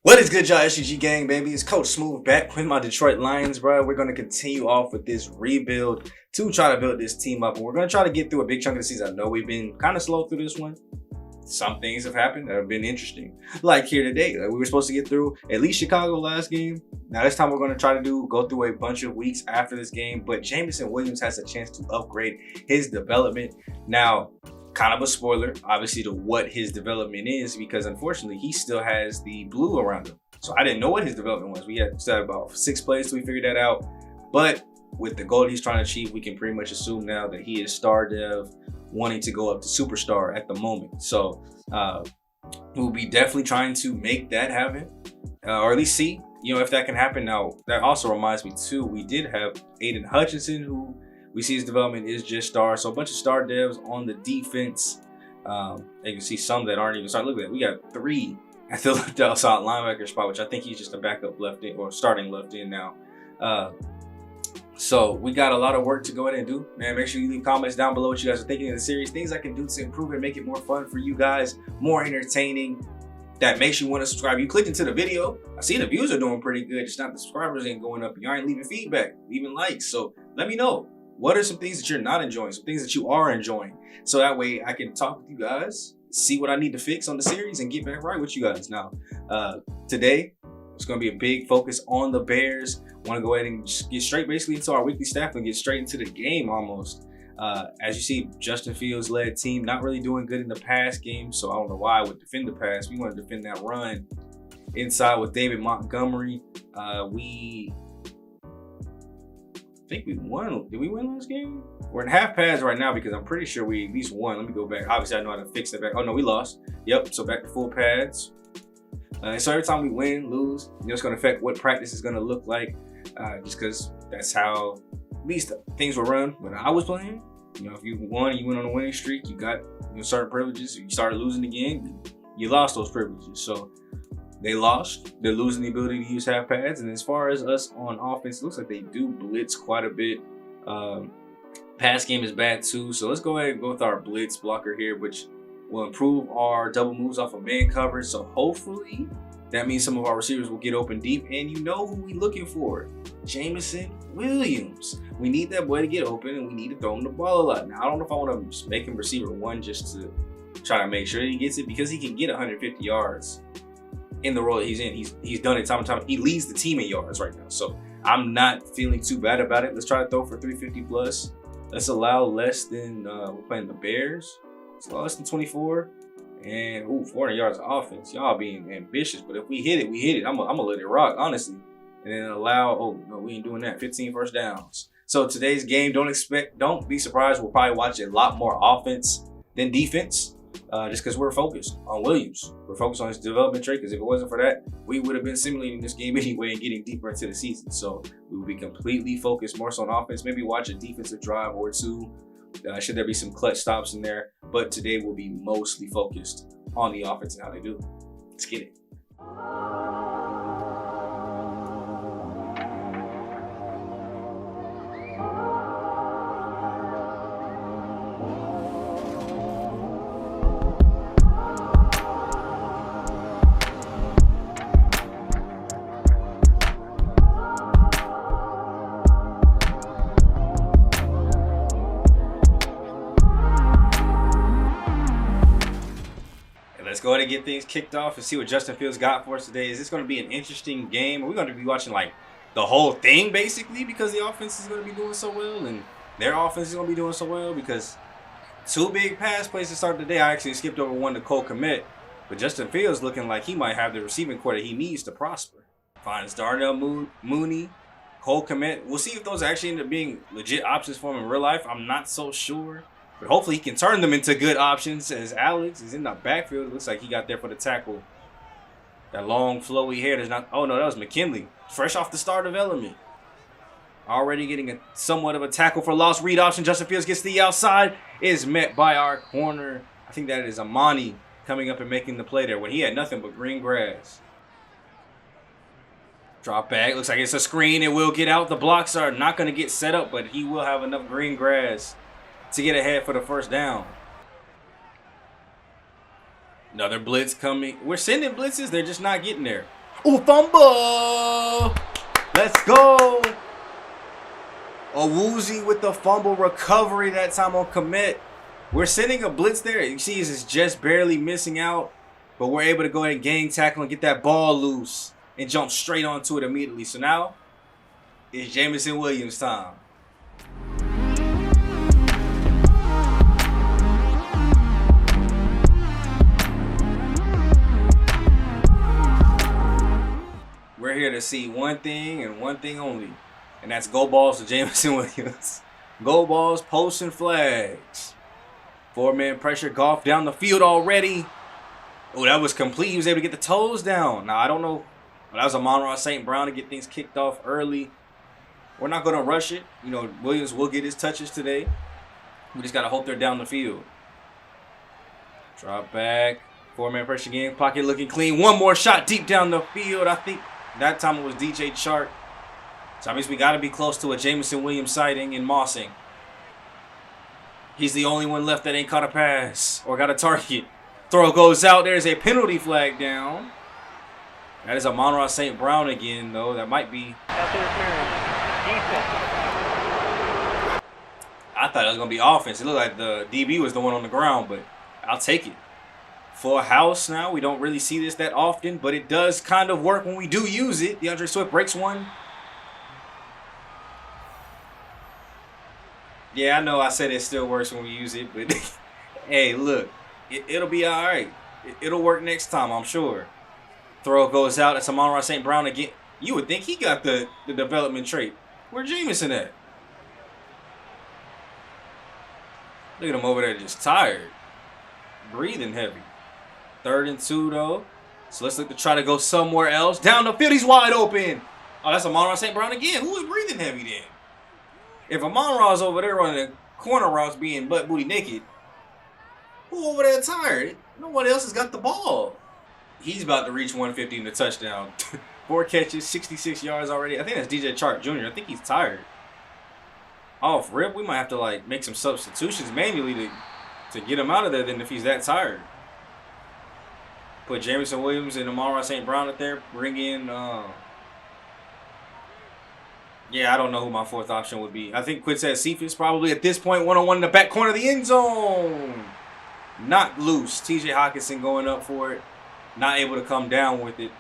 What is good, y'all? SUG gang, baby. It's Coach Smooth back with my Detroit Lions, bro. We're going to continue off with this rebuild to try to build this team up. And we're going to try to get through a big chunk of the season. I know we've been kind of slow through this one. Some things have happened that have been interesting. Like here today, we were supposed to get through at least Chicago last game. Now this time we're going to try to go through a bunch of weeks after this game. But Jameson Williams has a chance to upgrade his development. Now, kind of a spoiler, obviously, to what his development is, because unfortunately, he still has the blue around him. So I didn't know what his development was. We had still about 6 plays till we figured that out. But with the goal he's trying to achieve, we can pretty much assume now that he is star dev, wanting to go up to superstar at the moment. So we'll be definitely trying to make that happen, or at least see, if that can happen. Now, that also reminds me too, we did have Aiden Hutchinson, who we see his development is just star. So a bunch of star devs on the defense. You can see some that aren't even starting. Look at that. We got 3 at the left outside linebacker spot, which I think he's just a backup left in, or starting left in now. So we got a lot of work to go ahead and do. Man, make sure you leave comments down below what you guys are thinking of the series. Things I can do to improve it, make it more fun for you guys, more entertaining. That makes you want to subscribe. You clicked into the video. I see the views are doing pretty good. Just not the subscribers ain't going up. You aren't leaving feedback, leaving likes. So let me know. What are some things that you're not enjoying? Some things that you are enjoying. So that way I can talk with you guys, see what I need to fix on the series, and get back right with you guys. Now, today, it's going to be a big focus on the Bears. Want to go ahead and just get straight basically into our weekly staff and get straight into the game almost. As you see, Justin Fields led team, not really doing good in the pass game. So I don't know why I would defend the pass. We want to defend that run inside with David Montgomery. I think we won. Did we win last game? We're in half pads right now because I'm pretty sure we at least won. Let me go back. Obviously, I know how to fix that back. Oh, no, we lost. Yep, so back to full pads. So every time we win, lose, it's going to affect what practice is going to look like, just because that's how at least things were run when I was playing. If you won, you went on a winning streak, you got certain privileges. If you started losing again, you lost those privileges. So they lost. They're losing the ability to use half pads. And as far as us on offense, it looks like they do blitz quite a bit. Pass game is bad too. So let's go ahead and go with our blitz blocker here, which will improve our double moves off of man coverage. So hopefully that means some of our receivers will get open deep. And you know who we looking for? Jameson Williams. We need that boy to get open, and we need to throw him the ball a lot. Now, I don't know if I want to make him receiver 1 just to try to make sure that he gets it, because he can get 150 yards in the role that he's in. He's done it time and time. He leads the team in yards right now. So I'm not feeling too bad about it. Let's try to throw for 350 plus. Let's allow less than, we're playing the Bears. Let's allow less than 24. And 400 yards of offense. Y'all being ambitious, but if we hit it, we hit it. I'm gonna let it rock, honestly. And then allow, oh no, we ain't doing that. 15 first downs. So today's game, don't be surprised. We'll probably watch a lot more offense than defense. Just because we're focused on Williams. We're focused on his development trait, because if it wasn't for that, we would have been simulating this game anyway and getting deeper into the season. So we will be completely focused more so on offense. Maybe watch a defensive drive or 2. Should there be some clutch stops in there? But today we'll be mostly focused on the offense and how they do. Let's get it. Let's go ahead and get things kicked off and see what Justin Fields got for us today. Is this going to be an interesting game? Are we going to be watching like the whole thing basically, because the offense is going to be doing so well and their offense is going to be doing so well? Because 2 big pass plays to start the day. I actually skipped over 1 to Cole Kmet, but Justin Fields looking like he might have the receiving core that he needs to prosper. Finds Darnell Mooney, Cole Kmet. We'll see if those actually end up being legit options for him in real life. I'm not so sure. But hopefully he can turn them into good options, as Alex is in the backfield. It looks like he got there for the tackle. That long, flowy hair. There's not. Oh, no, that was McKinley. Fresh off the star development. Already getting a somewhat of a tackle for loss. Read option. Justin Fields gets the outside. Is met by our corner. I think that is Amani coming up and making the play there when he had nothing but green grass. Drop back. Looks like it's a screen. It will get out. The blocks are not going to get set up, but he will have enough green grass to get ahead for the first down. Another blitz coming. We're sending blitzes. They're just not getting there. Oh, fumble! Let's go! Owuzie with the fumble recovery that time on commit. We're sending a blitz there. You see, it's just barely missing out, but we're able to go ahead and gang tackle and get that ball loose and jump straight onto it immediately. So now it's Jameson Williams time. We're here to see one thing and one thing only, and that's go balls to Jameson Williams. Go balls, posts, and flags. 4-man pressure, Goff down the field already. Oh, that was complete. He was able to get the toes down. Now, I don't know. That was a Monroe St. Brown to get things kicked off early. We're not going to rush it. You know, Williams will get his touches today. We just got to hope they're down the field. Drop back. 4-man pressure again. Pocket looking clean. One more shot deep down the field. I think that time it was DJ Chark. So that means we got to be close to a Jameson Williams sighting in Mossing. He's the only one left that ain't caught a pass or got a target. Throw goes out. There's a penalty flag down. That is a Monroe St. Brown again, though. That might be. I thought it was going to be offense. It looked like the DB was the one on the ground, but I'll take it. Full house now. We don't really see this that often, but it does kind of work when we do use it. DeAndre Swift breaks one. Yeah, I know I said it still works when we use it, but hey, look, it'll be all right. It'll work next time, I'm sure. Throw goes out. It's Monroe St. Brown again. You would think he got the development trait. Where Jameson at? Look at him over there just tired. Breathing heavy. 3rd and 2, though. So let's look to try to go somewhere else. Down the field, he's wide open. Oh, that's a Monroe St. Brown again. Who is breathing heavy then? If Amon-Ra's over there on the corner routes being butt booty naked, who over there tired? No one else has got the ball. He's about to reach 150 in the touchdown. 4 catches, 66 yards already. I think that's DJ Chark Jr. I think he's tired. Off rip, we might have to like make some substitutions manually to get him out of there then if he's that tired. Put Jameson Williams and Monroe St. Brown up there. Bring in yeah, I don't know who my 4th option would be. I think Quintez Cephas probably at this point, one-on-one in the back corner of the end zone. Knocked loose. TJ Hawkinson going up for it. Not able to come down with it.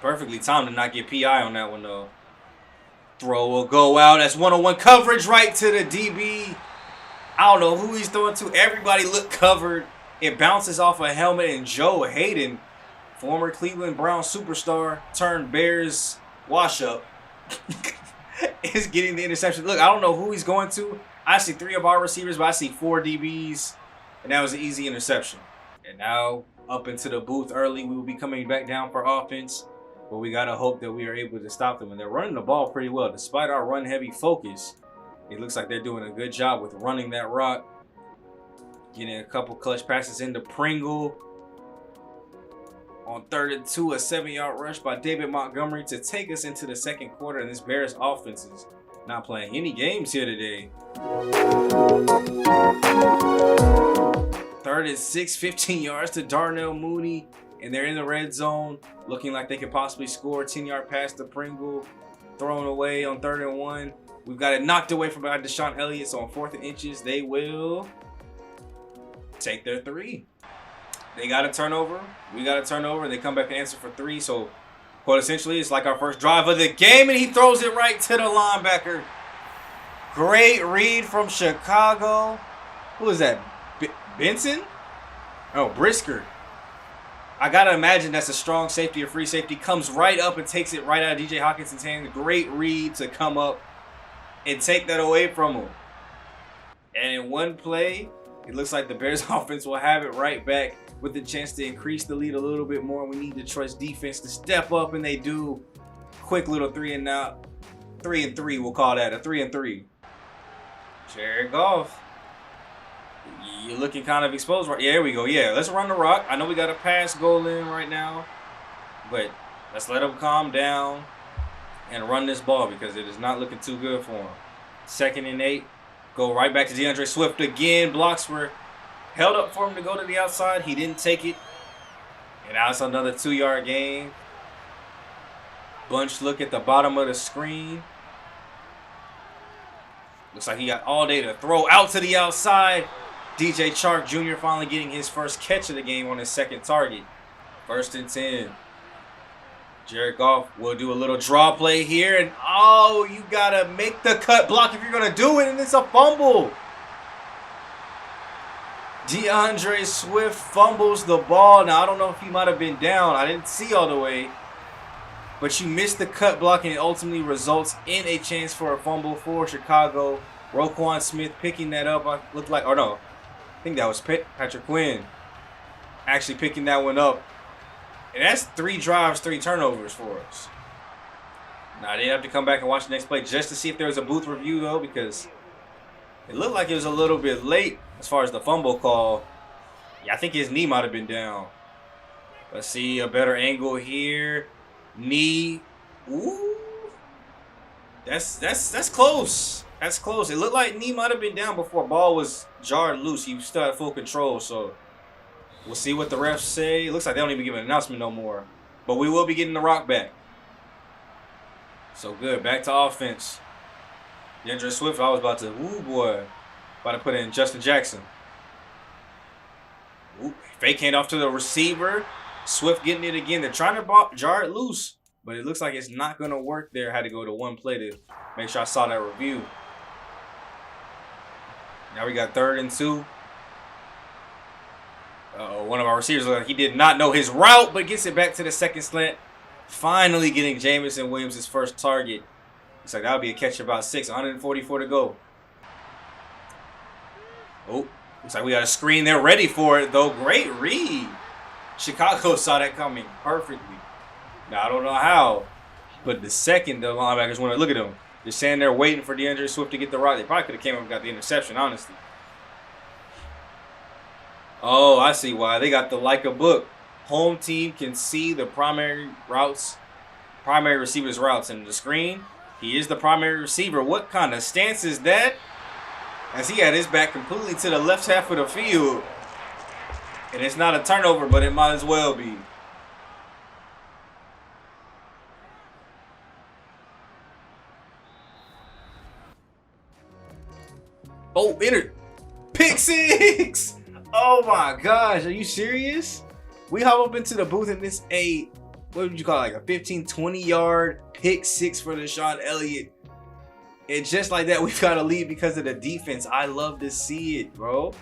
Perfectly timed to not get PI on that one, though. Throw will go out. That's one-on-one coverage right to the DB. I don't know who he's throwing to. Everybody looked covered. It bounces off a helmet, and Joe Hayden, former Cleveland Browns superstar, turned Bears wash-up, is getting the interception. Look, I don't know who he's going to. I see 3 of our receivers, but I see 4 DBs, and that was an easy interception. And now up into the booth early. We will be coming back down for offense, but we got to hope that we are able to stop them. And they're running the ball pretty well. Despite our run-heavy focus, it looks like they're doing a good job with running that rock. Getting a couple clutch passes into Pringle. On 3rd and 2, a 7-yard rush by David Montgomery to take us into the 2nd quarter. And this Bears offense is not playing any games here today. 3rd and 6, 15 yards to Darnell Mooney. And they're in the red zone, looking like they could possibly score. 10-yard pass to Pringle. Thrown away on 3rd and 1. We've got it knocked away from behind Deshaun Elliott. So on 4th and inches, they will take their 3. They got a turnover. We got a turnover. And they come back and answer for 3. So, quite essentially, it's like our first drive of the game. And he throws it right to the linebacker. Great read from Chicago. Who is that? Benson? Oh, Brisker. I got to imagine that's a strong safety or free safety. Comes right up and takes it right out of DJ Hawkinson's hand. Great read to come up and take that away from him. And in one play, it looks like the Bears offense will have it right back with the chance to increase the lead a little bit more. We need Detroit's defense to step up, and they do. Quick little 3 and out. 3 and 3, we'll call that a 3 and 3. Jared Goff. You're looking kind of exposed right. Yeah, there we go. Yeah, let's run the rock. I know we got a pass goal in right now, but let's let him calm down and run this ball because it is not looking too good for him. 2nd and 8. Go right back to DeAndre Swift again. Blocks were held up for him to go to the outside. He didn't take it. And now it's another 2-yard gain. Bunch look at the bottom of the screen. Looks like he got all day to throw out to the outside. DJ Chark Jr. finally getting his first catch of the game on his second target. 1st and 10. Jared Goff will do a little draw play here. And oh, you got to make the cut block if you're going to do it. And it's a fumble. DeAndre Swift fumbles the ball. Now, I don't know if he might have been down. I didn't see all the way. But you missed the cut block, and it ultimately results in a chance for a fumble for Chicago. Roquan Smith picking that up. Looked like, or no, I think that was Patrick Quinn actually picking that one up. And that's 3 drives, 3 turnovers for us. Now, I did have to come back and watch the next play just to see if there was a booth review, though, because it looked like it was a little bit late as far as the fumble call. Yeah, I think his knee might have been down. Let's see a better angle here. Knee. Ooh. That's close. That's close. It looked like knee might have been down before ball was jarred loose. He still had full control, so we'll see what the refs say. It looks like they don't even give an announcement no more. But we will be getting the rock back. So good. Back to offense. DeAndre Swift, I was about to, about to put in Justin Jackson. Ooh, fake handoff to the receiver. Swift getting it again. They're trying to jar it loose, but it looks like it's not going to work there. I had to go to one play to make sure I saw that review. Now we got 3rd and 2. One of our receivers, he did not know his route, but gets it back to the second slant. Finally getting Jameson Williams his first target. Looks like that would be a catch of about 6. 144 to go. Oh, looks like we got a screen there ready for it, though. Great read. Chicago saw that coming perfectly. Now, I don't know how, but the second the linebackers want to look at him, they're standing there waiting for DeAndre Swift to get the rock. They probably could have came up and got the interception, honestly. Oh, I see why. They got the like a book. Home team can see the primary receiver's routes in the screen. He is the primary receiver. What kind of stance is that? As he had his back completely to the left half of the field. And it's not a turnover, but it might as well be. Oh, pick 6! Oh my gosh, are you serious? We hop up into the booth and it's what would you call it, like a 15, 20-yard pick 6 for Deshaun Elliott. And just like that, we've got to lead because of the defense. I love to see it, bro.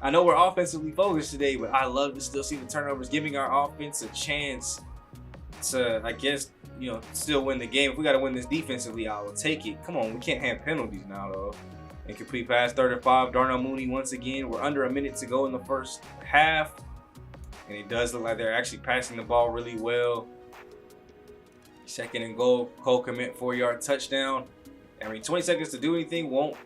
I know we're offensively focused today, but I love to still see the turnovers, giving our offense a chance to, I guess, still win the game. If we got to win this defensively, I will take it. Come on, we can't have penalties now, though. Incomplete pass, 3rd and 5. Darnell Mooney once again. We're under a minute to go in the first half. And it does look like they're actually passing the ball really well. 2nd and goal. Cole Kmet, 4-yard touchdown. 20 seconds to do anything won't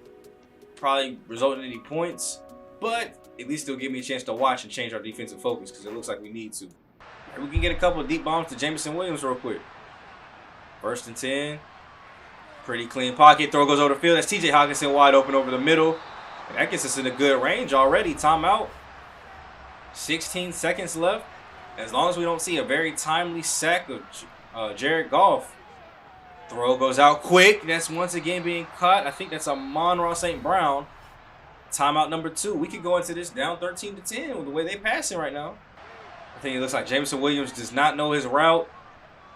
probably result in any points. But at least it'll give me a chance to watch and change our defensive focus because it looks like we need to. And we can get a couple of deep bombs to Jameson Williams real quick. 1st and 10. Pretty clean pocket. Throw goes over the field. That's TJ Hockenson wide open over the middle. And that gets us in a good range already. Timeout. 16 seconds left. As long as we don't see a very timely sack of Jared Goff. Throw goes out quick. That's once again being caught. I think that's a Monroe St. Brown. Timeout number 2. We could go into this down 13-10 with the way they passing right now. I think it looks like Jameson Williams does not know his route.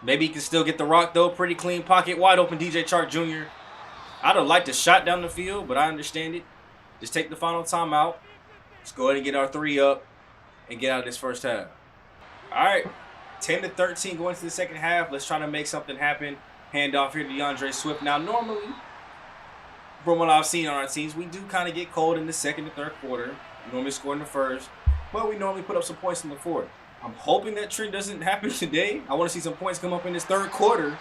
Maybe he can still get the rock, though. Pretty clean pocket. Wide open DJ Chark Jr. I'd have liked a shot down the field, but I understand it. Just take the final timeout. Let's go ahead and get our 3 up and get out of this first half. All right. 10-13 going to the second half. Let's try to make something happen. Handoff here to DeAndre Swift. Now, normally, from what I've seen on our teams, we do kind of get cold in the 2nd and 3rd quarter. We normally score in the 1st, but we normally put up some points in the 4th. I'm hoping that trend doesn't happen today. I want to see some points come up in this 3rd quarter,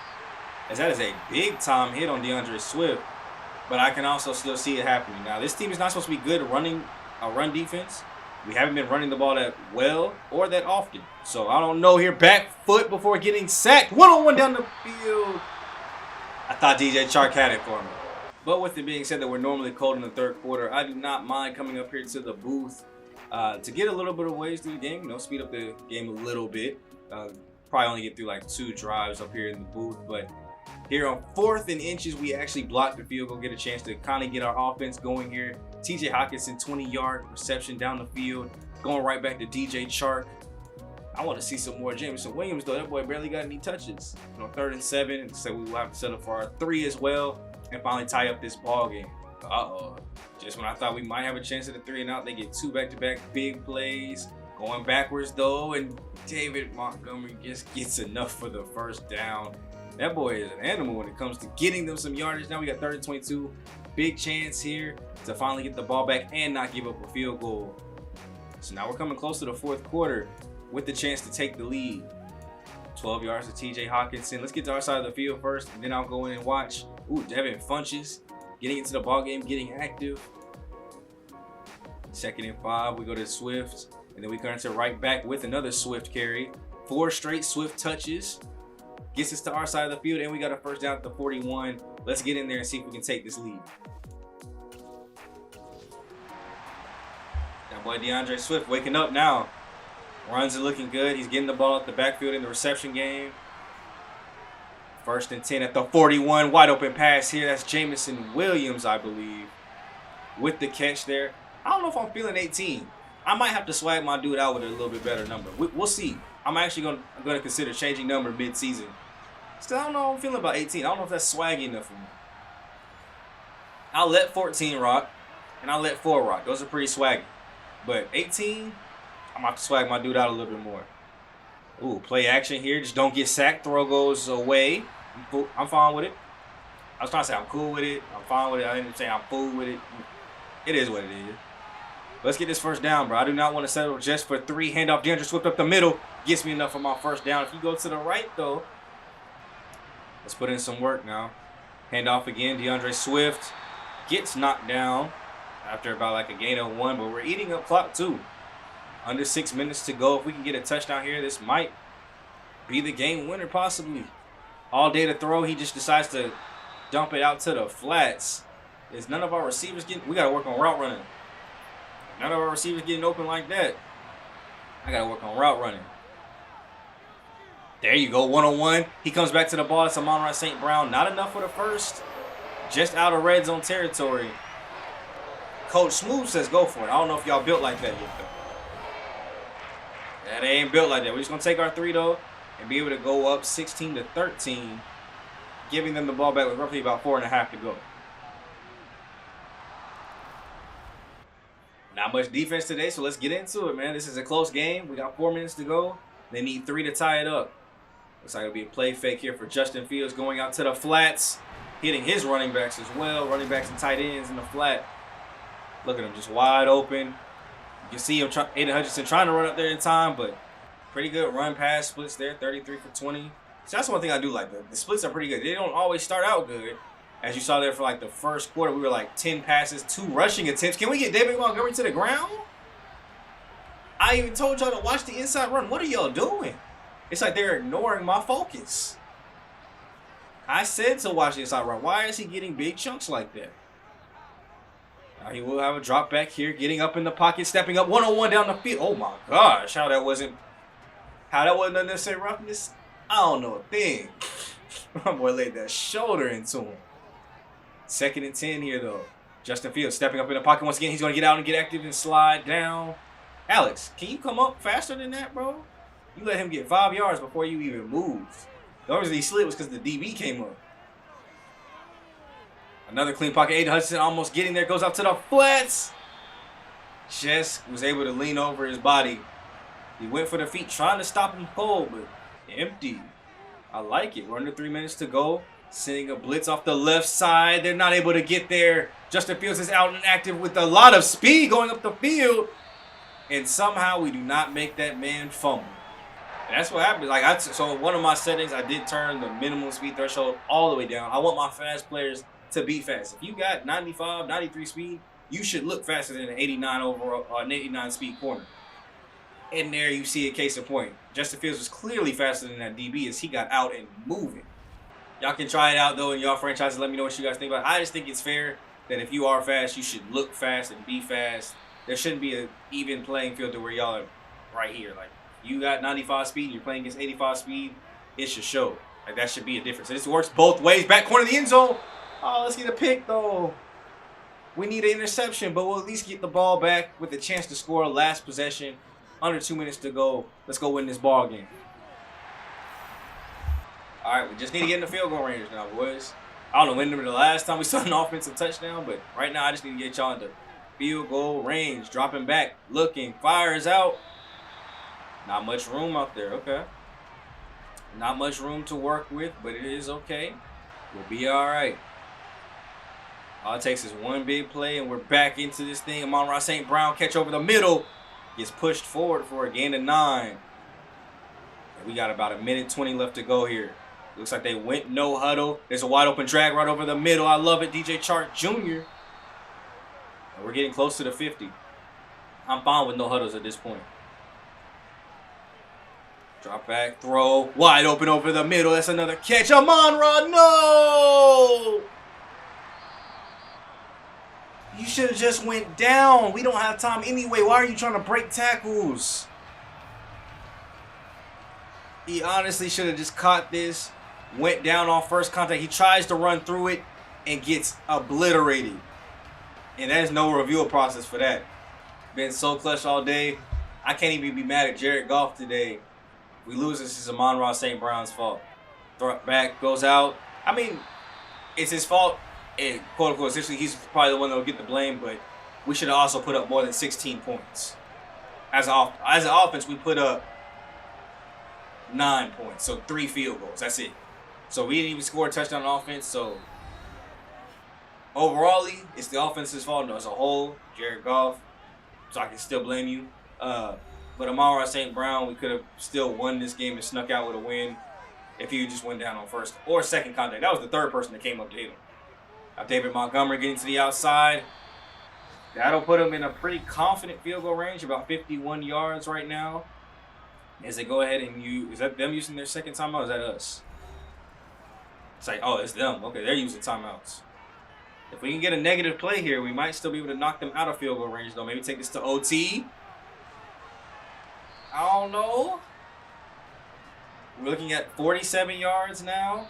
as that is a big-time hit on DeAndre Swift, but I can also still see it happening. Now, this team is not supposed to be good at running a run defense. We haven't been running the ball that well or that often. So, I don't know here. Back foot before getting sacked. One-on-one down the field. I thought DJ Chark had it for me. But with it being said that we're normally cold in the 3rd quarter, I do not mind coming up here to the booth to get a little bit of ways through the game, speed up the game a little bit. Probably only get through like 2 drives up here in the booth, but here on 4th and inches, we actually blocked the field goal, get a chance to kind of get our offense going here. TJ Hawkinson, 20-yard reception down the field, going right back to DJ Chark. I want to see some more Jameson Williams, though. That boy barely got any touches. 3rd and 7, so we will have to settle for our 3 as well and finally tie up this ball game. Uh-oh. Just when I thought we might have a chance at a 3 and out, they get 2 back-to-back big plays. Going backwards, though, and David Montgomery just gets enough for the first down. That boy is an animal when it comes to getting them some yardage. Now we got 3rd and 22. Big chance here to finally get the ball back and not give up a field goal. So now we're coming close to the 4th quarter with the chance to take the lead. 12 yards to TJ Hawkinson. Let's get to our side of the field first, and then I'll go in and watch. Ooh, Devin Funches getting into the ball game, getting active. 2nd and 5, we go to Swift, and then we turn to right back with another Swift carry. 4 straight Swift touches. Gets us to our side of the field, and we got a first down at the 41. Let's get in there and see if we can take this lead. That boy DeAndre Swift waking up now. Runs are looking good. He's getting the ball at the backfield in the reception game. 1st and 10 at the 41. Wide open pass here. That's Jameson Williams, I believe, with the catch there. I don't know if I'm feeling 18. I might have to swag my dude out with a little bit better number. We'll see. I'm actually going to consider changing number mid-season. Still, I don't know how I'm feeling about 18. I don't know if that's swaggy enough for me. I'll let 14 rock, and I'll let 4 rock. Those are pretty swaggy. But 18, I'm going to have to swag my dude out a little bit more. Ooh, play action here. Just don't get sacked. Throw goes away. I'm fine with it. I was trying to say I'm cool with it. I'm fine with it. I didn't say I'm fool with it. It is what it is. Let's get this first down, bro. I do not want to settle just for 3. Handoff, DeAndre Swift up the middle. Gets me enough for my first down. If you go to the right, though, let's put in some work now. Handoff again, DeAndre Swift. Gets knocked down after about like a gain of 1, but we're eating up clock, too. Under 6 minutes to go. If we can get a touchdown here, this might be the game winner, possibly. All day to throw. He just decides to dump it out to the flats. Is none of our receivers getting... We got to work on route running. None of our receivers getting open like that. I got to work on route running. There you go, 1-on-1. He comes back to the ball. It's Amon-Ra St. Brown. Not enough for the first. Just out of red zone territory. Coach Smooth says go for it. I don't know if y'all built like that yet, though. Yeah, they ain't built like that. We're just going to take our 3, though, and be able to go up 16-13, giving them the ball back with roughly about 4.5 to go. Not much defense today, so let's get into it, man. This is a close game. We got 4 minutes to go. They need 3 to tie it up. Looks like it'll be a play fake here for Justin Fields going out to the flats, hitting his running backs as well. Running backs and tight ends in the flat. Look at him, just wide open. You can see him, Aiden Hutchinson, trying to run up there in time, but pretty good run-pass splits there, 33 for 20. So that's one thing I do like. The splits are pretty good. They don't always start out good. As you saw there for like the first quarter, we were like 10 passes, 2 rushing attempts. Can we get David Montgomery to the ground? I even told y'all to watch the inside run. What are y'all doing? It's like they're ignoring my focus. I said to watch the inside run. Why is he getting big chunks like that? Now he will have a drop back here, getting up in the pocket, stepping up 1-on-1 down the field. Oh my gosh, how that wasn't unnecessary roughness? I don't know a thing. My boy laid that shoulder into him. 2nd and 10 here, though. Justin Fields stepping up in the pocket once again. He's going to get out and get active and slide down. Alex, can you come up faster than that, bro? You let him get 5 yards before you even moved. The only reason he slid was because the DB came up. Another clean pocket. Aiden Hudson almost getting there. Goes out to the flats. Just was able to lean over his body. He went for the feet, trying to stop him cold, but empty. I like it. We're under 3 minutes to go. Sending a blitz off the left side. They're not able to get there. Justin Fields is out and active with a lot of speed going up the field. And somehow we do not make that man fumble. And that's what happened. So one of my settings, I did turn the minimum speed threshold all the way down. I want my fast players to be fast. If you got 95, 93 speed, you should look faster than an 89 overall or an 89 speed corner. And there you see a case in point. Justin Fields was clearly faster than that DB as he got out and moving. Y'all can try it out, though, in y'all franchises. Let me know what you guys think about it. I just think it's fair that if you are fast, you should look fast and be fast. There shouldn't be an even playing field to where y'all are right here. Like, You got 95 speed and you're playing against 85 speed, it should show. Like, that should be a difference. This works both ways. Back corner of the end zone. Oh, let's get a pick, though. We need an interception, but we'll at least get the ball back with a chance to score. Last possession, under 2 minutes to go. Let's go win this ball game. All right, we just need to get in the field goal range now, boys. I don't know when the last time we saw an offensive touchdown, but right now I just need to get y'all in the field goal range. Dropping back, looking, fires out. Not much room out there, okay. Not much room to work with, but it is okay. We'll be all right. All it takes is one big play, and we're back into this thing. Amon-Ra St. Brown catch over the middle. Gets pushed forward for a gain of 9. And we got about 1:20 left to go here. Looks like they went no huddle. There's a wide open drag right over the middle. I love it, DJ Chark Jr. And we're getting close to the 50. I'm fine with no huddles at this point. Drop back, throw, wide open over the middle. That's another catch. Amon-Ra, no! You should have just went down. We don't have time anyway. Why are you trying to break tackles? He honestly should have just caught this, went down on first contact. He tries to run through it and gets obliterated. And there's no review process for that. Been so clutch all day. I can't even be mad at Jared Goff today. We lose, this is Amon-Ra St. Brown's fault. Throw back, goes out. I mean, it's his fault. And quote unquote, essentially, he's probably the one that will get the blame, but we should have also put up more than 16 points. As an offense, we put up 9 points, so 3 field goals. That's it. So we didn't even score a touchdown on offense. So overall, it's the offense's fault. No, as a whole, Jared Goff. So I can still blame you. But Amon-Ra St. Brown, we could have still won this game and snuck out with a win if he just went down on first or second contact. That was the third person that came up to hit him. Now David Montgomery getting to the outside. That'll put him in a pretty confident field goal range, about 51 yards right now. As they go ahead and is that them using their second timeout or is that us? It's like, oh, it's them. Okay, they're using timeouts. If we can get a negative play here, we might still be able to knock them out of field goal range, though. Maybe take this to OT. I don't know. We're looking at 47 yards now.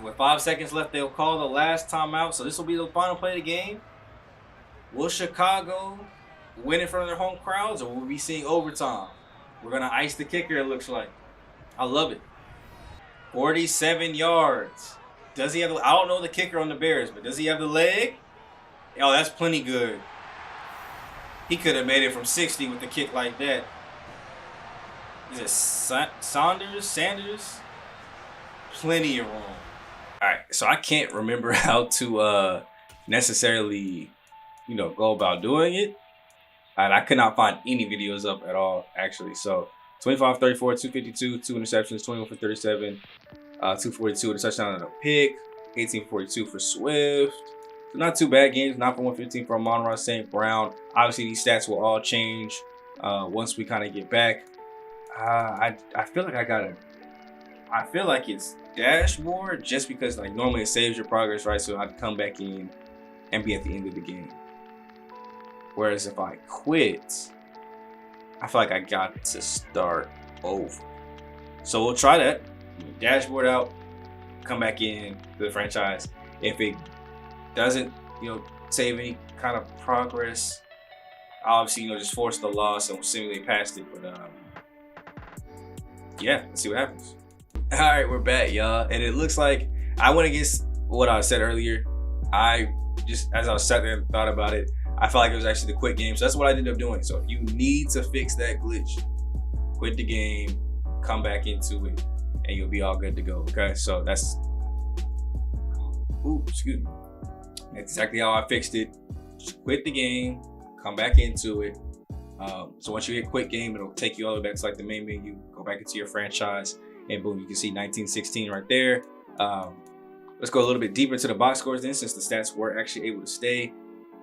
With 5 seconds left, they'll call the last timeout. So this will be the final play of the game. Will Chicago win in front of their home crowds, or will we be seeing overtime? We're going to ice the kicker, it looks like. I love it. 47 yards. Does he have I don't know the kicker on the Bears, but does he have the leg? Oh, that's plenty good. He could have made it from 60 with a kick like that. Is it Sanders? Plenty of room. All right, so I can't remember how to necessarily, go about doing it. And I could not find any videos up at all, actually. So 25-34, 252, 2 interceptions, 21 for 37, 242 with a touchdown and a pick, 18-42 for Swift. So not two bad games, 9 for 115 for Amon-Ra St. Brown. Obviously, these stats will all change once we kind of get back. I feel like I feel like it's dashboard just because normally it saves your progress, right? So I'd come back in and be at the end of the game. Whereas if I quit, I feel like I got to start over. So we'll try that. Dashboard out, come back in to the franchise. If it doesn't, save any kind of progress, I'll obviously, just force the loss and we'll simulate past it. But yeah, let's see what happens. All right, we're back, y'all. And it looks like I went against what I said earlier. As I was sat there and thought about it, I felt like it was actually the quit game. So that's what I ended up doing. So if you need to fix that glitch, quit the game, come back into it, and you'll be all good to go. Okay, so that's excuse me. That's exactly how I fixed it. Just quit the game, come back into it. So once you hit quit game, it'll take you all the way back to the main menu, go back into your franchise, and boom, you can see 1916 right there. Let's go a little bit deeper into the box scores then, since the stats were actually able to stay.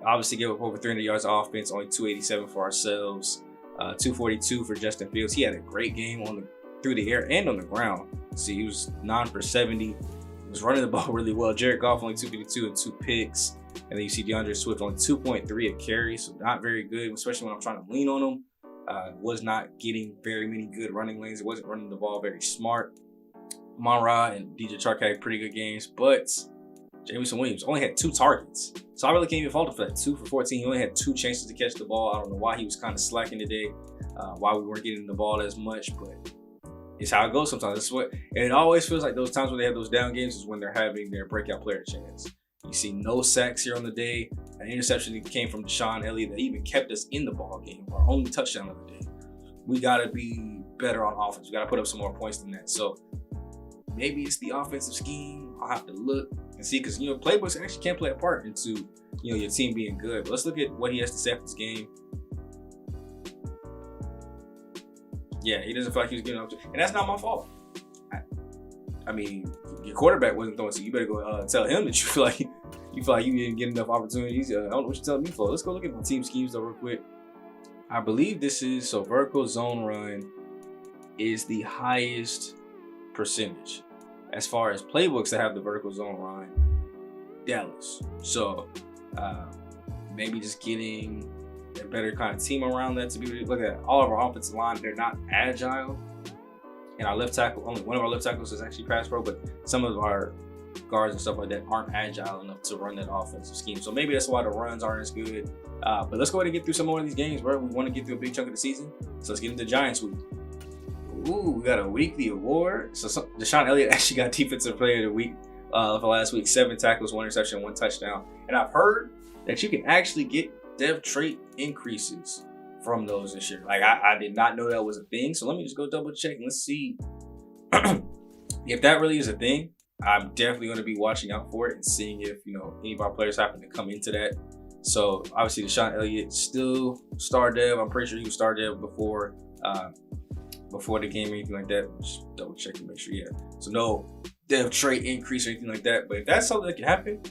Obviously gave up over 300 yards of offense, only 287 for ourselves, 242 for Justin Fields. He had a great game through the air and on the ground. See, he was 9 for 70. He was running the ball really well. Jared Goff only 252 and 2 picks. And then you see DeAndre Swift only 2.3 a carry, so not very good, especially when I'm trying to lean on him. Was not getting very many good running lanes. It wasn't running the ball very smart. Monra and DJ Chark had pretty good games, but Jameson Williams only had 2 targets. So I really can't even fault him for that. 2 for 14. He only had 2 chances to catch the ball. I don't know why he was kind of slacking today, why we weren't getting the ball as much, but it's how it goes sometimes. That's what, and it always feels like those times when they have those down games is when they're having their breakout player chance. You see no sacks here on the day. An interception that came from Deshaun Elliott that even kept us in the ball game. Our only touchdown of the day. We got to be better on offense. We got to put up some more points than that. So maybe it's the offensive scheme. I'll have to look and see, because playbooks actually can play a part into your team being good. But let's look at what he has to say after this game. Yeah, he doesn't feel like he was getting up to, and that's not my fault. I mean, your quarterback wasn't throwing, so you better go tell him that you feel like you didn't get enough opportunities. I don't know what you're telling me for. Let's go look at the team schemes though real quick. I believe this is, so vertical zone run is the highest percentage. As far as playbooks that have the vertical zone run, Dallas. So maybe just getting a better kind of team around that to be able to look at all of our offensive line. They're not agile. And our left tackle, only one of our left tackles is actually pass pro, but some of our guards and stuff like that aren't agile enough to run that offensive scheme. So maybe that's why the runs aren't as good. But let's go ahead and get through some more of these games, bro. We want to get through a big chunk of the season. So let's get into the Giants week. Ooh, we got a weekly award. So Deshaun Elliott actually got Defensive Player of the Week for last week. 7 tackles, 1 interception, 1 touchdown. And I've heard that you can actually get dev trait increases from those this year. Like I did not know that was a thing. So let me just go double check and let's see if that really is a thing. I'm definitely going to be watching out for it and seeing if any of our players happen to come into that. So obviously Deshaun Elliott still star dev. I'm pretty sure he was star dev before the game or anything like that. Just double check and make sure. Yeah. So no dev trait increase or anything like that. But if that's something that can happen,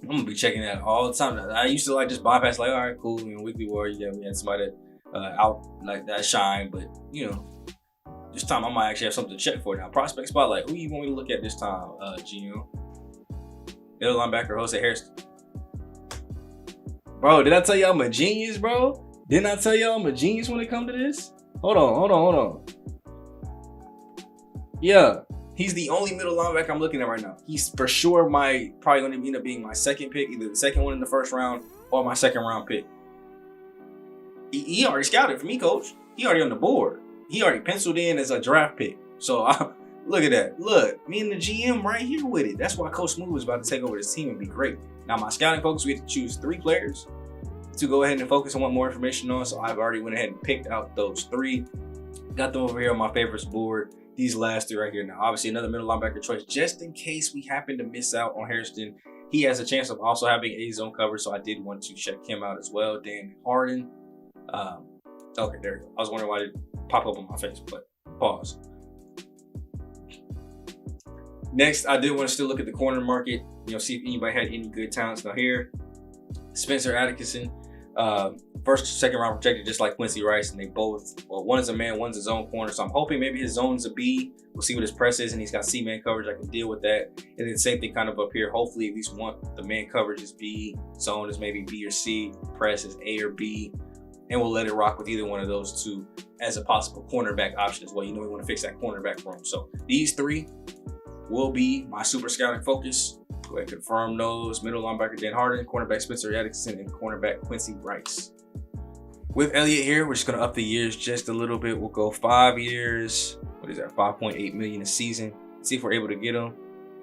I'm gonna be checking that all the time. I used to just bypass, all right, cool. Weekly warrior. Yeah, we had somebody out like that shine, but this time I might actually have something to check for now. Prospect spotlight. Who you want me to look at this time, GM? Middle linebacker Jose Harrison. Bro, did I tell you I'm a genius, bro? Didn't I tell you I'm a genius when it comes to this? Hold on. Yeah, he's the only middle linebacker I'm looking at right now. He's for sure probably going to end up being my second pick, either the second one in the first round or my second round pick. He already scouted for me, coach. He already on the board. He already penciled in as a draft pick. So look at that. Look, me and the GM right here with it. That's why Coach Smooth is about to take over this team and be great. Now my scouting focus, we have to choose 3 players to go ahead and focus on what more information on. So I've already went ahead and picked out those 3. Got them over here on my favorites board. These last 3 right here. Now, obviously another middle linebacker choice, just in case we happen to miss out on Harrison. He has a chance of also having a zone cover, so I did want to check him out as well. Dan Harden. Okay, there we go. I was wondering why it didn't pop up on my face, but pause. Next, I did want to still look at the corner market, see if anybody had any good talents. Now here, Spencer Attribution, first, second round projected just like Quincy Rice, and they both, well, one is a man, one's a zone corner. So I'm hoping maybe his zone's a B. We'll see what his press is, and he's got C-man coverage. I can deal with that. And then same thing kind of up here. Hopefully at least the man coverage is B, zone is maybe B or C, press is A or B. And we'll let it rock with either one of those 2 as a possible cornerback option as well. We want to fix that cornerback room. So these 3 will be my super scouting focus. Go ahead and confirm those. Middle linebacker Dan Harden, cornerback Spencer Attribution, and cornerback Quincy Rice. With Elliott here, we're just going to up the years just a little bit. We'll go 5 years. What is that? $5.8 million a season. Let's see if we're able to get him.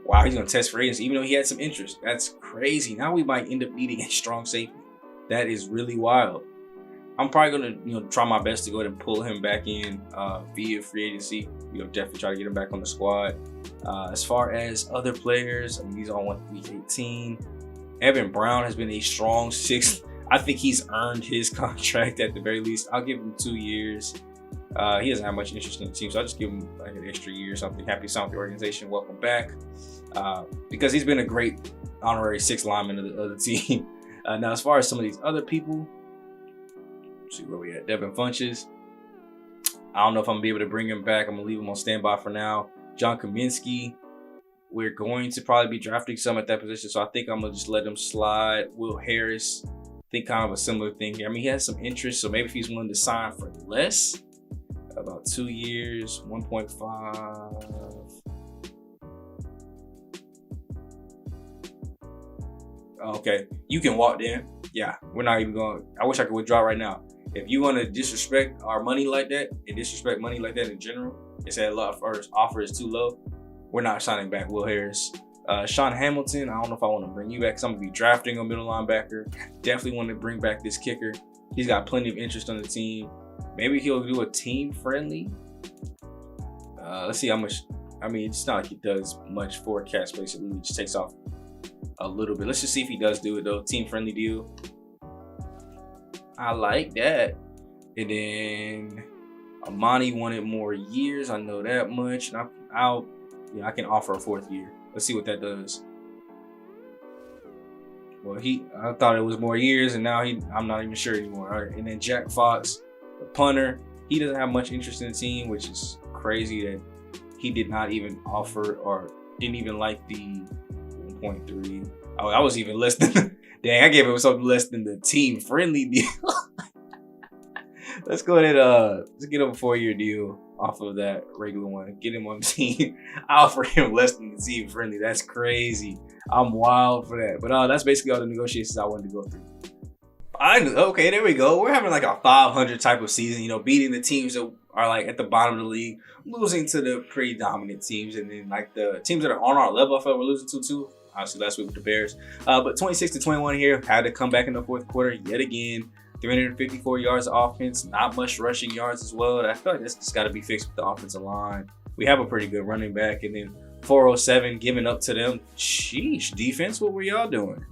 Wow, he's going to test for agency, even though he had some interest. That's crazy. Now we might end up needing a strong safety. That is really wild. I'm probably gonna, try my best to go ahead and pull him back in via free agency. Definitely try to get him back on the squad. As far as other players, these all went week 18. Evan Brown has been a strong 6th. I think he's earned his contract at the very least. I'll give him 2 years. He doesn't have much interest in the team, so I'll just give him like an extra year or something. Happy to sign with the organization. Welcome back, because he's been a great honorary 6th lineman of the team. Now, as far as some of these other people. See where we at. Devin Funches. I don't know if I'm gonna be able to bring him back. I'm gonna leave him on standby for now. John Kaminsky. We're going to probably be drafting some at that position, so I think I'm gonna just let him slide. Will Harris. think kind of a similar thing here. I mean, he has some interest, so maybe if he's willing to sign for less, about 2 years, 1.5. Okay, you can walk there. Yeah, we're not even going. I wish I could withdraw right now. If you want to disrespect our money like that and disrespect money like that in general, and say a lot of our offer is too low, we're not signing back Will Harris. Sean Hamilton, I don't know if I want to bring you back because I'm going to be drafting a middle linebacker. Definitely want to bring back this kicker. He's got plenty of interest on the team. Maybe he'll do a team friendly. Let's see how much. I mean, it's not like he does much for cap space. It really just takes off a little bit. Let's just see if he does do it though. Team friendly deal. I like that. And then Amani wanted more years. I know that much. And I can offer a 4th year. Let's see what that does. Well, I thought it was more years, and now I'm not even sure anymore. All right. And then Jack Fox, the punter, he doesn't have much interest in the team, which is crazy that he did not even offer or didn't even like the 1.3. I was even less than. Dang, I gave him something less than the team friendly deal. Let's go ahead. Let's get him a 4-year deal off of that regular one. Get him on the team. I offer him less than the team friendly. That's crazy. I'm wild for that. But that's basically all the negotiations I wanted to go through. Okay, there we go. We're having like a 500 type of season. You know, beating the teams that are like at the bottom of the league, losing to the pretty dominant teams, and then like the teams that are on our level. I felt we're losing to too. Obviously last week with the Bears. But 26-21 here. Had to come back in the 4th quarter yet again. 354 yards of offense, not much rushing yards as well. I feel like this just got to be fixed with the offensive line. We have a pretty good running back, and then 407 giving up to them. Sheesh, defense, what were y'all doing?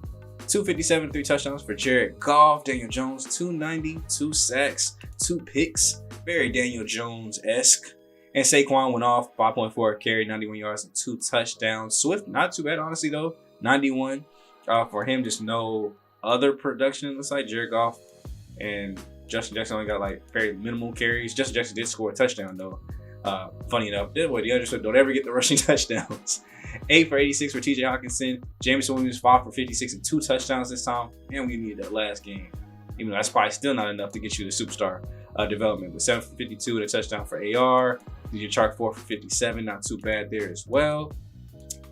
257, 3 touchdowns for Jared Goff. Daniel Jones, 290, 2 sacks, 2 picks. Very Daniel Jones-esque. And Saquon went off, 5.4 carry, 91 yards, and 2 touchdowns. Swift, not too bad, honestly, though. 91 for him, just no other production in the site. Jared Goff and Justin Jackson only got like very minimal carries. Justin Jackson did score a touchdown though. Funny enough, the other Swift don't ever get the rushing touchdowns. 8 for 86 for TJ Hawkinson. Jameson Williams 5 for 56 and 2 touchdowns this time. And we needed that last game. Even though that's probably still not enough to get you the superstar development. But 7 for 52 and a touchdown for AR. DJ Chark 4 for 57. Not too bad there as well.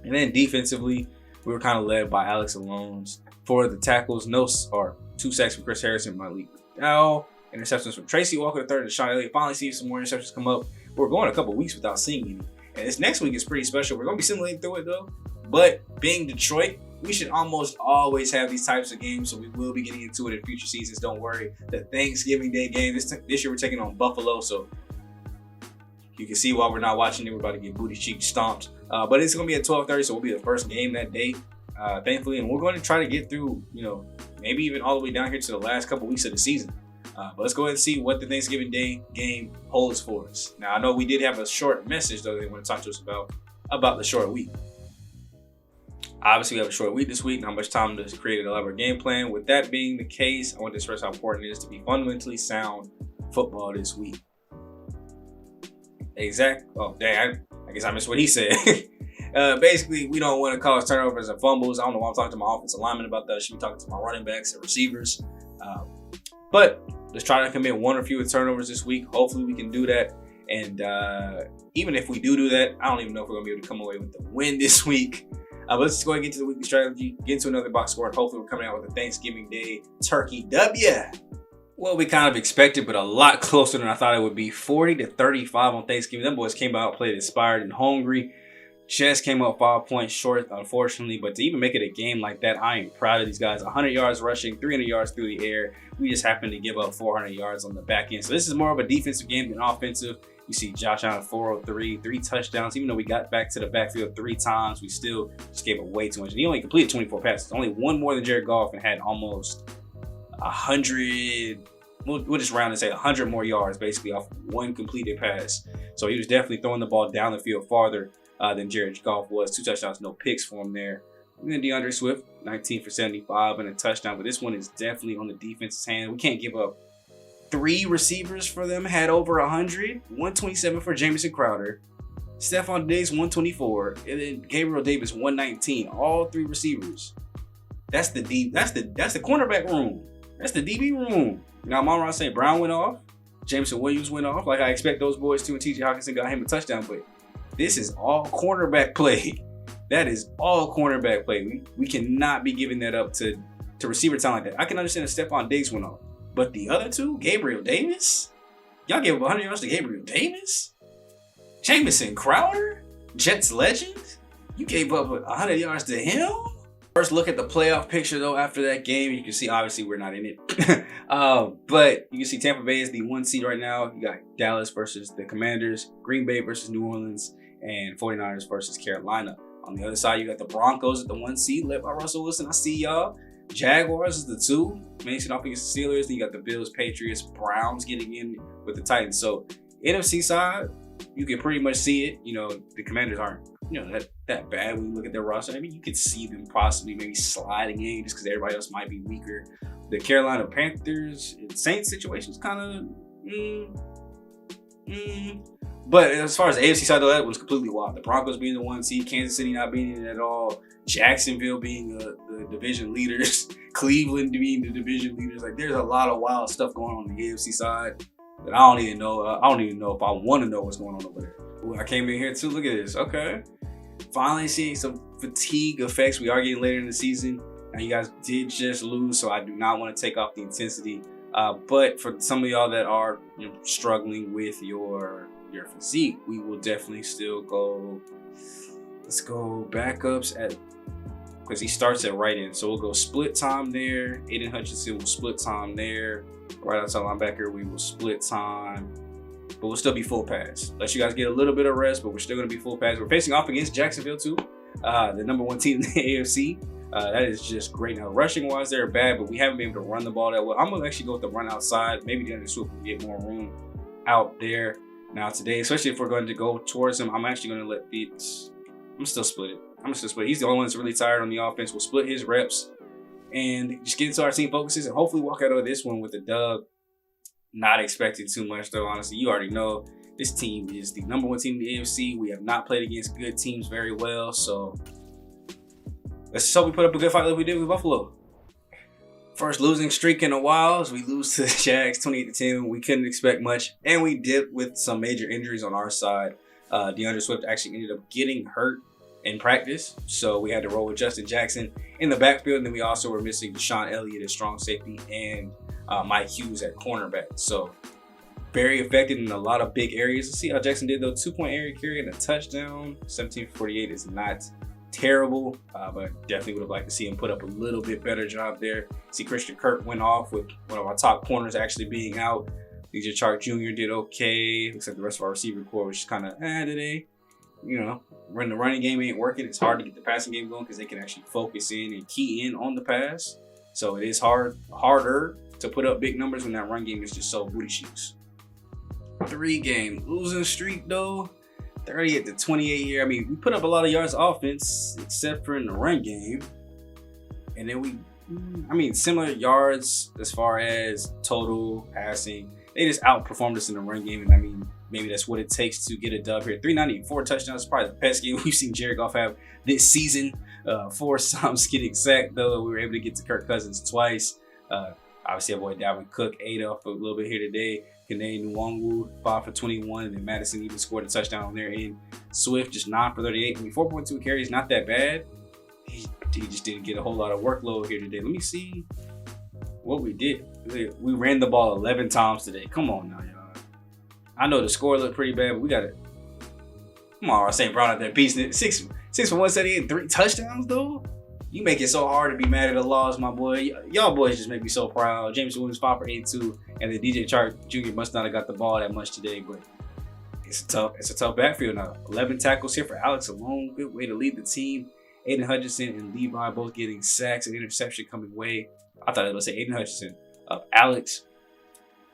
And then defensively, we were kind of led by Alex Alones. For the tackles, 2 sacks from Chris Harrison, Malik Dow. Interceptions from Tracy Walker III and Sean Elliott. Finally seeing some more interceptions come up. We're going a couple weeks without seeing any. And this next week is pretty special. We're going to be simulating through it though. But being Detroit, we should almost always have these types of games. So we will be getting into it in future seasons. Don't worry. The Thanksgiving Day game, this year we're taking on Buffalo. So you can see why we're not watching it. We're about to get booty cheek stomped. But it's going to be at 12:30. So we'll be the first game that day. Thankfully, and we're going to try to get through, maybe even all the way down here to the last couple weeks of the season. But let's go ahead and see what the Thanksgiving Day game holds for us. Now, I know we did have a short message, though, they want to talk to us about the short week. Obviously, we have a short week this week, not much time to create an elaborate game plan. With that being the case, I want to stress how important it is to be fundamentally sound football this week. Oh, dang, I guess I missed what he said. Basically, we don't want to cause turnovers and fumbles. I don't know why I'm talking to my offensive lineman about that. I should be talking to my running backs and receivers. But let's try to commit 1 or fewer turnovers this week. Hopefully, we can do that. And even if we do that, I don't even know if we're going to be able to come away with the win this week. But let's just go ahead and get to the weekly strategy, get into another box score, and hopefully we're coming out with a Thanksgiving Day turkey W. Well, we kind of expected, but a lot closer than I thought it would be. 40-35 on Thanksgiving. Them boys came out, played inspired and hungry. Just came up 5 points short, unfortunately. But to even make it a game like that, I am proud of these guys. 100 yards rushing, 300 yards through the air. We just happened to give up 400 yards on the back end. So this is more of a defensive game than offensive. You see Josh Allen 403, 3 touchdowns. Even though we got back to the backfield 3 times, we still just gave it way too much. And he only completed 24 passes. Only 1 more than Jared Goff and had almost 100. We'll just round and say 100 more yards basically off 1 completed pass. So he was definitely throwing the ball down the field farther than Jared Goff was. 2 touchdowns, no picks for him there. And then DeAndre Swift, 19 for 75 and a touchdown. But this one is definitely on the defense's hand. We can't give up. 3 receivers for them had over 100. 127 for Jamison Crowder. Stephon Diggs, 124. And then Gabriel Davis, 119. All 3 receivers. That's the cornerback room. That's the DB room. Now, Amon-Ra St. Brown went off. Jameson Williams went off. Like I expect those boys to, and T.J. Hawkinson got him a touchdown. But this is all cornerback play. That is all cornerback play. We cannot be giving that up to receiver talent like that. I can understand if Stephon Diggs went off. But the other two, Gabriel Davis? Y'all gave up 100 yards to Gabriel Davis? Jamison Crowder? Jets legend? You gave up 100 yards to him? First look at the playoff picture though after that game. You can see obviously we're not in it. But you can see Tampa Bay is the 1 seed right now. You got Dallas versus the Commanders, Green Bay versus New Orleans, and 49ers versus Carolina. On the other side, you got the Broncos at the 1 seed led by Russell Wilson. I see y'all. Jaguars is the 2. Mason off against the Steelers. Then you got the Bills, Patriots, Browns getting in with the Titans. So NFC side, you can pretty much see it. You know, the Commanders aren't, you know, that bad when you look at their roster. I mean, you could see them possibly maybe sliding in just because everybody else might be weaker. The Carolina Panthers and Saints situation is kind of But as far as the AFC side, though, that was completely wild. The Broncos being the 1 seed, Kansas City not being it at all, Jacksonville being the division leaders, Cleveland being the division leaders. Like, there's a lot of wild stuff going on the AFC side that I don't even know. I don't even know if I want to know what's going on over there. Ooh, I came in here too. Look at this. Okay. Finally seeing some fatigue effects. We are getting later in the season. Now, you guys did just lose, so I do not want to take off the intensity. But for some of y'all that are, you know, struggling with your physique, we will definitely still go. Let's go backups at, because he starts at right end. So we'll go split time there. Aiden Hutchinson will split time there. Right outside linebacker, we will split time. But we'll still be full pass. Let you guys get a little bit of rest, but we're still going to be full pass. We're facing off against Jacksonville too, the number 1 team in the AFC. That is just great. Now, rushing wise, they're bad, but we haven't been able to run the ball that well. I'm going to actually go with the run outside. Maybe DeAndre Swift will get more room out there. Now, today, especially if we're going to go towards him, I'm actually going to let the... I'm still split it. He's the only one that's really tired on the offense. We'll split his reps and just get into our team focuses and hopefully walk out of this one with a dub. Not expecting too much, though, honestly. You already know this team is the number 1 team in the AFC. We have not played against good teams very well, so let's just hope we put up a good fight like we did with Buffalo. First losing streak in a while as we lose to the Jags 28-10. We couldn't expect much, and we did with some major injuries on our side. DeAndre Swift actually ended up getting hurt in practice, so we had to roll with Justin Jackson in the backfield, and then we also were missing Deshaun Elliott at strong safety and Mike Hughes at cornerback. So very affected in a lot of big areas. Let's see how Jackson did though. 2-point area carry and a touchdown. 17 for 48 is not terrible, but definitely would have liked to see him put up a little bit better job there. See, Christian Kirk went off with one of our top corners actually being out. DJ Chark Jr. did okay. Looks like the rest of our receiver core was just kind of today. You know, when the running game ain't working, it's hard to get the passing game going because they can actually focus in and key in on the pass. So it is harder to put up big numbers when that run game is just so booty shoots. 3-game losing streak though. 30 at the 28 year. I mean, we put up a lot of yards offense except for in the run game. And then similar yards as far as total passing. They just outperformed us in the run game. And I mean, maybe that's what it takes to get a dub here. 394 touchdowns is probably the best game we've seen Jared Goff have this season. 4 times getting sacked, though. We were able to get to Kirk Cousins twice. Obviously, our boy Dalvin Cook ate off a little bit here today. Kene Nwangwu, 5 for 21. And then Madison even scored a touchdown on their end. Swift just 9 for 38. I mean, 4.2 carries, not that bad. He just didn't get a whole lot of workload here today. Let me see what we did. We ran the ball 11 times today. Come on now, y'all. I know the score looked pretty bad, but we got it. Come on, St. Brown at that piece. 6 for 178 and 3 touchdowns, though. You make it so hard to be mad at the loss, my boy. Y'all boys just make me so proud. James Williams 5 for 82, and then DJ Chark Jr. must not have got the ball that much today, but it's a tough backfield now. 11 tackles here for Alex alone. Good way to lead the team. Aiden Hutchinson and Levi both getting sacks and interception coming way. I thought I was going to say Aiden Hutchinson. Alex.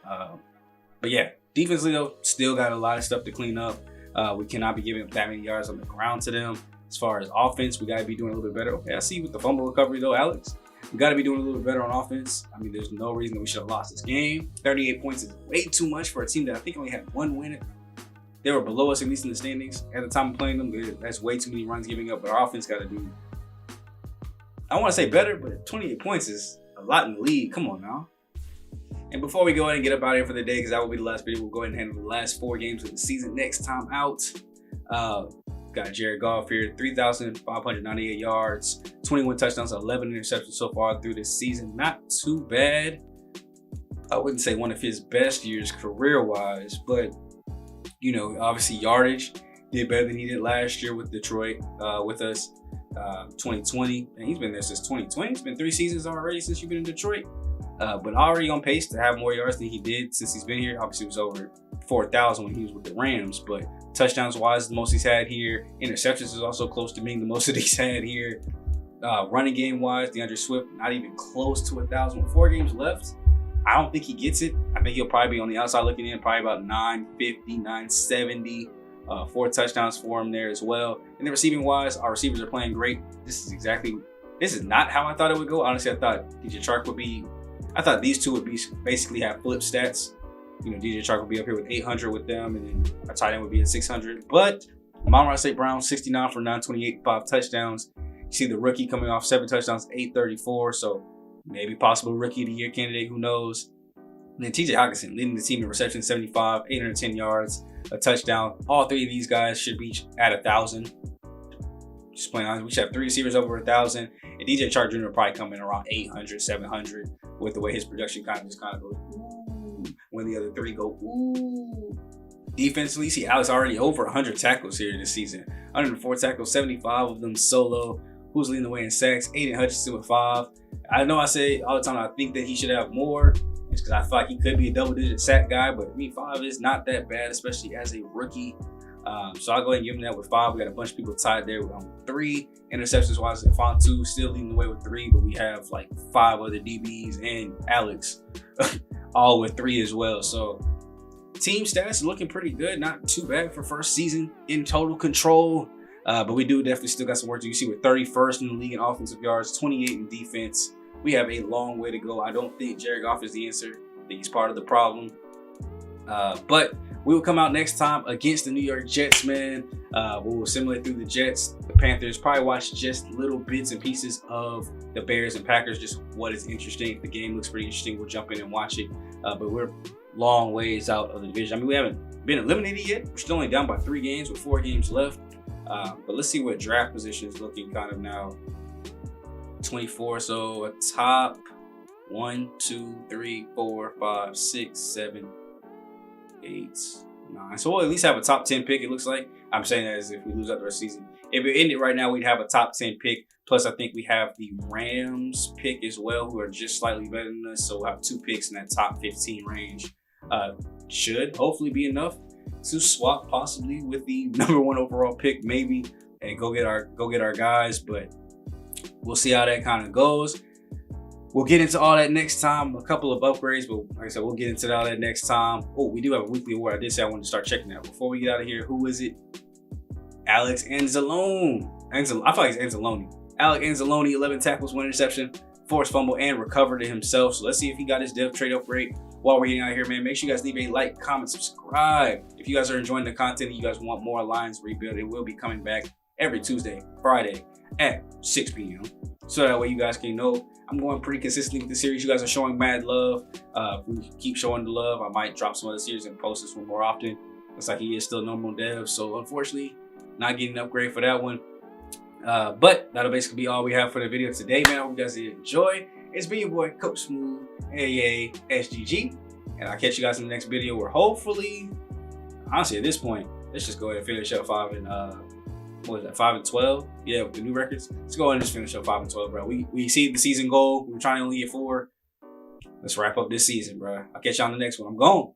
But yeah, defensively though, still got a lot of stuff to clean up. We cannot be giving up that many yards on the ground to them. As far as offense, we got to be doing a little bit better. Okay, I see you with the fumble recovery though, Alex. We got to be doing a little bit better on offense. I mean, there's no reason that we should have lost this game. 38 points is way too much for a team that I think only had 1 win. They were below us, at least in the standings. At the time of playing them, that's way too many runs giving up. But our offense got to do, I want to say better, but 28 points is a lot in the league. Come on now. And before we go ahead and get up out of here for the day, because that will be the last video, we'll go ahead and handle the last 4 games of the season next time out. Got Jared Goff here, 3,598 yards, 21 touchdowns, 11 interceptions so far through this season. Not too bad. I wouldn't say one of his best years career-wise, but, you know, obviously yardage did better than he did last year with Detroit, with us, 2020. And he's been there since 2020. It's been 3 seasons already since you've been in Detroit. But already on pace to have more yards than he did since he's been here. Obviously, it was over 4,000 when he was with the Rams, but touchdowns wise, the most he's had here. Interceptions is also close to being the most that he's had here. Running game wise, DeAndre Swift, not even close to 1,000 with 4 games left. I don't think he gets it. I think he'll probably be on the outside looking in, probably about 950, 970. 4 touchdowns for him there as well. And then receiving wise, our receivers are playing great. This is not how I thought it would go. Honestly, I thought DJ Chark would be, I thought these two would be basically have flip stats. You know, DJ Chark would be up here with 800 with them, and then our tight end would be at 600. But Amon-Ra St. Brown, 69 for 928, 5 touchdowns. You see the rookie coming off 7 touchdowns, 834. So maybe possible rookie of the year candidate, who knows. And then TJ Hockenson leading the team in reception, 75, 810 yards, a touchdown. All 3 of these guys should be at 1,000. Just playing honest, we should have 3 receivers over 1,000. And DJ Chark Jr. will probably come in around 800, 700 with the way his production kind of goes, ooh, when the other 3 go, ooh. Defensively, see Alex already over 100 tackles here this season. 104 tackles, 75 of them solo. Who's leading the way in sacks? Aiden Hutchinson with 5. I know I say all the time I think that he should have more. It's because I thought he could be a double-digit sack guy, but I mean, 5 is not that bad, especially as a rookie. So I'll go ahead and give him that with 5. We got a bunch of people tied there with 3. Interceptions-wise, Fontu still leading the way with 3, but we have like 5 other DBs and Alex all with 3 as well. So team stats looking pretty good. Not too bad for first season in total control. But we do definitely still got some work to do. You see, we're 31st in the league in offensive yards, 28 in defense. We have a long way to go. I don't think Jared Goff is the answer. I think he's part of the problem. But we will come out next time against the New York Jets, man. We will simulate through the Jets, the Panthers, probably watch just little bits and pieces of the Bears and Packers, just what is interesting. If the game looks pretty interesting, we'll jump in and watch it. But we're long ways out of the division. I mean, we haven't been eliminated yet. We're still only down by 3 games with 4 games left. But let's see what draft position is looking kind of now. 24, so a top 1, 2, 3, 4, 5, 6, 7, 8, 9. So we'll at least have a top 10 pick, it looks like. I'm saying that as if we lose out the rest of the season. If it ended right now, we'd have a top 10 pick. Plus, I think we have the Rams pick as well, who are just slightly better than us. So we'll have 2 picks in that top 15 range. Should hopefully be enough to swap possibly with the #1 overall pick, maybe, and go get our guys. But we'll see how that kind of goes. We'll get into all that next time. A couple of upgrades, but like I said, we'll get into all that next time. Oh, we do have a weekly award. I did say I wanted to start checking that. Before we get out of here, who is it? Alex Anzalone. I feel like it's Anzalone. Alex Anzalone, 11 tackles, 1 interception, forced fumble, and recovered it himself. So let's see if he got his dev trade upgrade. While we're getting out of here, man, make sure you guys leave a like, comment, subscribe. If you guys are enjoying the content and you guys want more Lions Rebuild, it will be coming back every Tuesday, Friday at 6 p.m. So that way you guys can know I'm going pretty consistently with the series. You guys are showing mad love. If we keep showing the love, I might drop some other series and post this one more often. Looks like he is still normal dev, so unfortunately, not getting an upgrade for that one. But that'll basically be all we have for the video today, man. I hope you guys did enjoy. It's been your boy, Coach Smooth, aka SGG. And I'll catch you guys in the next video where hopefully, honestly, at this point, let's just go ahead and finish up 5 and, what is that, 5 and 12? Yeah, with the new records. Let's go ahead and just finish up 5 and 12, bro. We see the season goal. We were trying to only get 4. Let's wrap up this season, bro. I'll catch y'all on the next one. I'm gone.